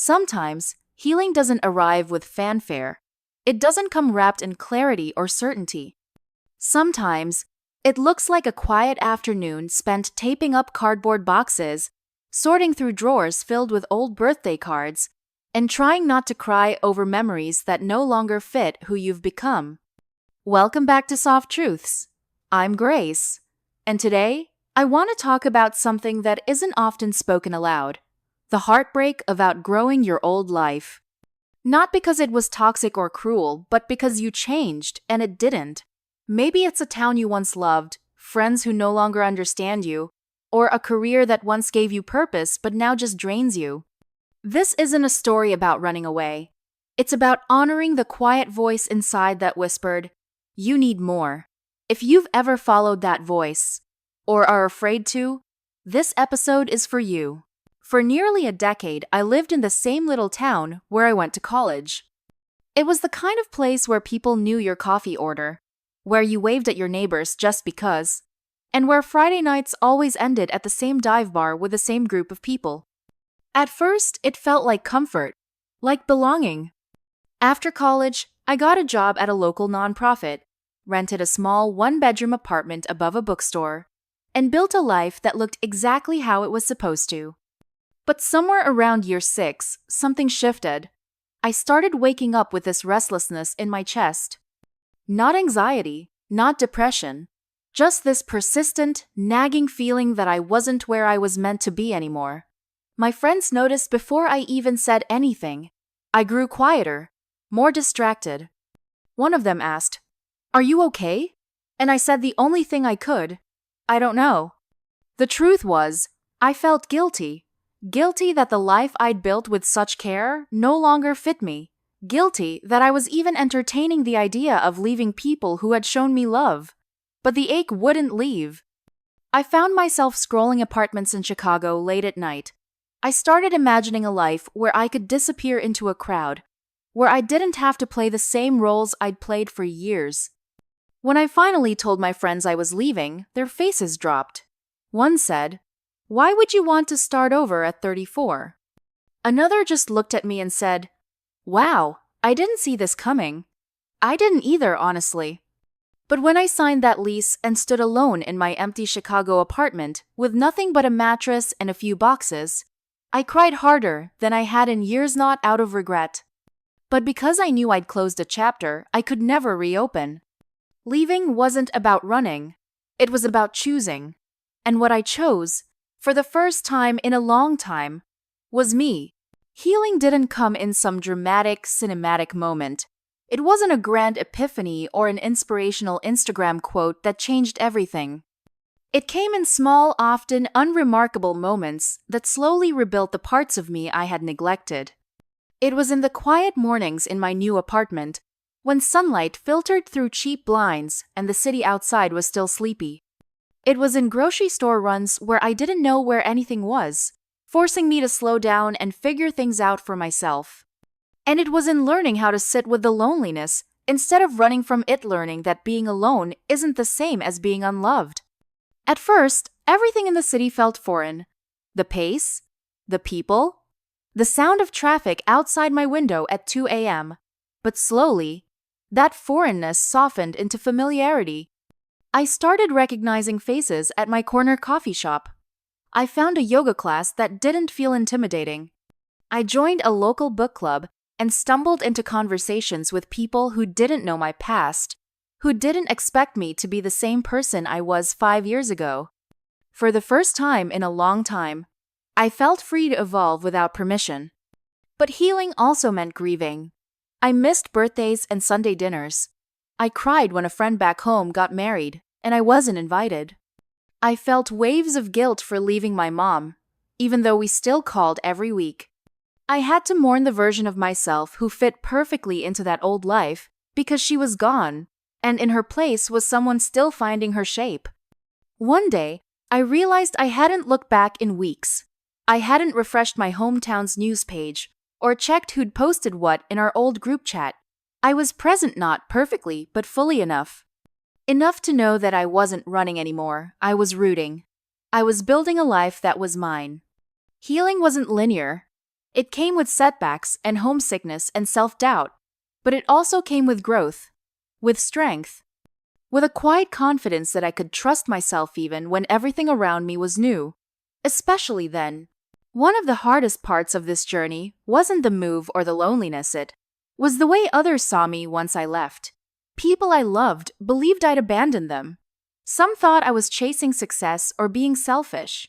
Sometimes, healing doesn't arrive with fanfare. It doesn't come wrapped in clarity or certainty. Sometimes, it looks like a quiet afternoon spent taping up cardboard boxes, sorting through drawers filled with old birthday cards, and trying not to cry over memories that no longer fit who you've become. Welcome back to Soft Truths. I'm Grace, and today, I want to talk about something that isn't often spoken aloud: the heartbreak of outgrowing your old life. Not because it was toxic or cruel, but because you changed and it didn't. Maybe it's a town you once loved, friends who no longer understand you, or a career that once gave you purpose but now just drains you. This isn't a story about running away. It's about honoring the quiet voice inside that whispered, "You need more." If you've ever followed that voice, or are afraid to, this episode is for you. For nearly a decade, I lived in the same little town where I went to college. It was the kind of place where people knew your coffee order, where you waved at your neighbors just because, and where Friday nights always ended at the same dive bar with the same group of people. At first, it felt like comfort, like belonging. After college, I got a job at a local nonprofit, rented a small one-bedroom apartment above a bookstore, and built a life that looked exactly how it was supposed to. But somewhere around year 6, something shifted. I started waking up with this restlessness in my chest. Not anxiety, not depression, just this persistent, nagging feeling that I wasn't where I was meant to be anymore. My friends noticed before I even said anything. I grew quieter, more distracted. One of them asked, "Are you okay?" And I said the only thing I could: "I don't know." The truth was, I felt guilty. Guilty that the life I'd built with such care no longer fit me. Guilty that I was even entertaining the idea of leaving people who had shown me love. But the ache wouldn't leave. I found myself scrolling apartments in Chicago late at night. I started imagining a life where I could disappear into a crowd, where I didn't have to play the same roles I'd played for years. When I finally told my friends I was leaving, their faces dropped. One said, "Why would you want to start over at 34? Another just looked at me and said, "Wow, I didn't see this coming." I didn't either, honestly. But when I signed that lease and stood alone in my empty Chicago apartment with nothing but a mattress and a few boxes, I cried harder than I had in years, not out of regret, but because I knew I'd closed a chapter I could never reopen. Leaving wasn't about running. It was about choosing. And what I chose, for the first time in a long time, was me. Healing didn't come in some dramatic, cinematic moment. It wasn't a grand epiphany or an inspirational Instagram quote that changed everything. It came in small, often unremarkable moments that slowly rebuilt the parts of me I had neglected. It was in the quiet mornings in my new apartment, when sunlight filtered through cheap blinds and the city outside was still sleepy. It was in grocery store runs where I didn't know where anything was, forcing me to slow down and figure things out for myself. And it was in learning how to sit with the loneliness instead of running from it, learning that being alone isn't the same as being unloved. At first, everything in the city felt foreign. The pace, the people, the sound of traffic outside my window at 2 a.m. But slowly, that foreignness softened into familiarity. I started recognizing faces at my corner coffee shop. I found a yoga class that didn't feel intimidating. I joined a local book club and stumbled into conversations with people who didn't know my past, who didn't expect me to be the same person I was 5 years ago. For the first time in a long time, I felt free to evolve without permission. But healing also meant grieving. I missed birthdays and Sunday dinners. I cried when a friend back home got married, and I wasn't invited. I felt waves of guilt for leaving my mom, even though we still called every week. I had to mourn the version of myself who fit perfectly into that old life because she was gone, and in her place was someone still finding her shape. One day, I realized I hadn't looked back in weeks. I hadn't refreshed my hometown's news page or checked who'd posted what in our old group chat. I was present, not perfectly, but fully enough. Enough to know that I wasn't running anymore. I was rooting. I was building a life that was mine. Healing wasn't linear. It came with setbacks and homesickness and self-doubt, but it also came with growth, with strength, with a quiet confidence that I could trust myself even when everything around me was new, especially then. One of the hardest parts of this journey wasn't the move or the loneliness, it was the way others saw me once I left. People I loved believed I'd abandoned them. Some thought I was chasing success or being selfish.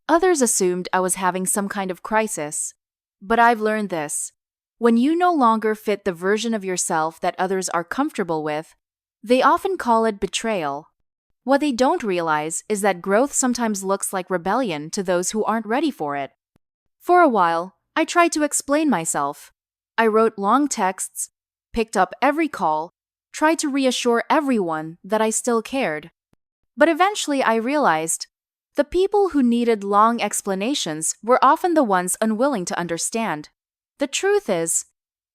Others assumed I was having some kind of crisis. But I've learned this. When you no longer fit the version of yourself that others are comfortable with, they often call it betrayal. What they don't realize is that growth sometimes looks like rebellion to those who aren't ready for it. For a while, I tried to explain myself. I wrote long texts, picked up every call, tried to reassure everyone that I still cared. But eventually I realized the people who needed long explanations were often the ones unwilling to understand. The truth is,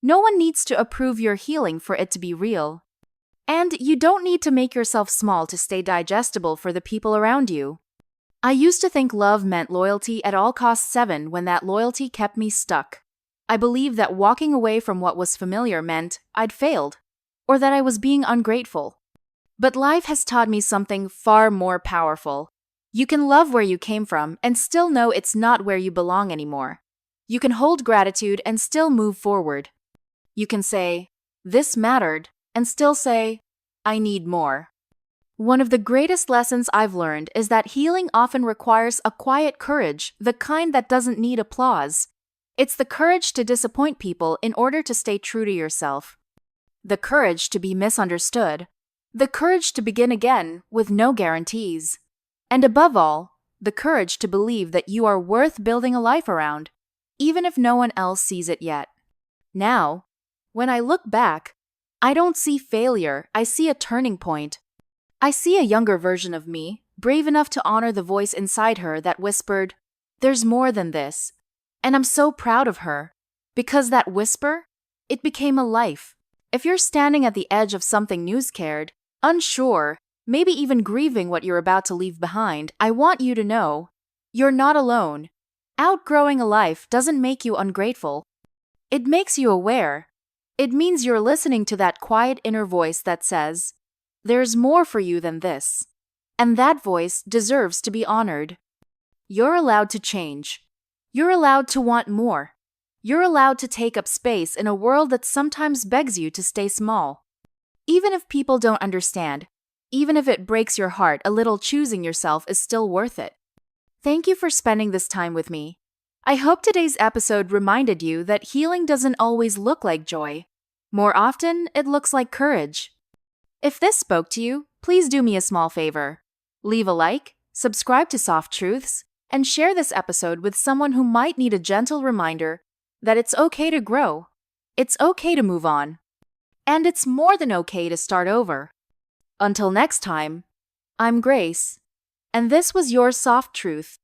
no one needs to approve your healing for it to be real. And you don't need to make yourself small to stay digestible for the people around you. I used to think love meant loyalty at all costs 7 when that loyalty kept me stuck. I believed that walking away from what was familiar meant I'd failed, or that I was being ungrateful. But life has taught me something far more powerful. You can love where you came from and still know it's not where you belong anymore. You can hold gratitude and still move forward. You can say, "This mattered," and still say, "I need more." One of the greatest lessons I've learned is that healing often requires a quiet courage, the kind that doesn't need applause. It's the courage to disappoint people in order to stay true to yourself. The courage to be misunderstood. The courage to begin again with no guarantees. And above all, the courage to believe that you are worth building a life around, even if no one else sees it yet. Now, when I look back, I don't see failure, I see a turning point. I see a younger version of me, brave enough to honor the voice inside her that whispered, "There's more than this." And I'm so proud of her. Because that whisper, it became a life. If you're standing at the edge of something new, scared, unsure, maybe even grieving what you're about to leave behind, I want you to know, you're not alone. Outgrowing a life doesn't make you ungrateful. It makes you aware. It means you're listening to that quiet inner voice that says, "There's more for you than this." And that voice deserves to be honored. You're allowed to change. You're allowed to want more. You're allowed to take up space in a world that sometimes begs you to stay small. Even if people don't understand, even if it breaks your heart a little, choosing yourself is still worth it. Thank you for spending this time with me. I hope today's episode reminded you that healing doesn't always look like joy. More often, it looks like courage. If this spoke to you, please do me a small favor. Leave a like, subscribe to SoftTruths, and share this episode with someone who might need a gentle reminder that it's okay to grow. It's okay to move on. And it's more than okay to start over. Until next time, I'm Grace, and this was your Soft Truth.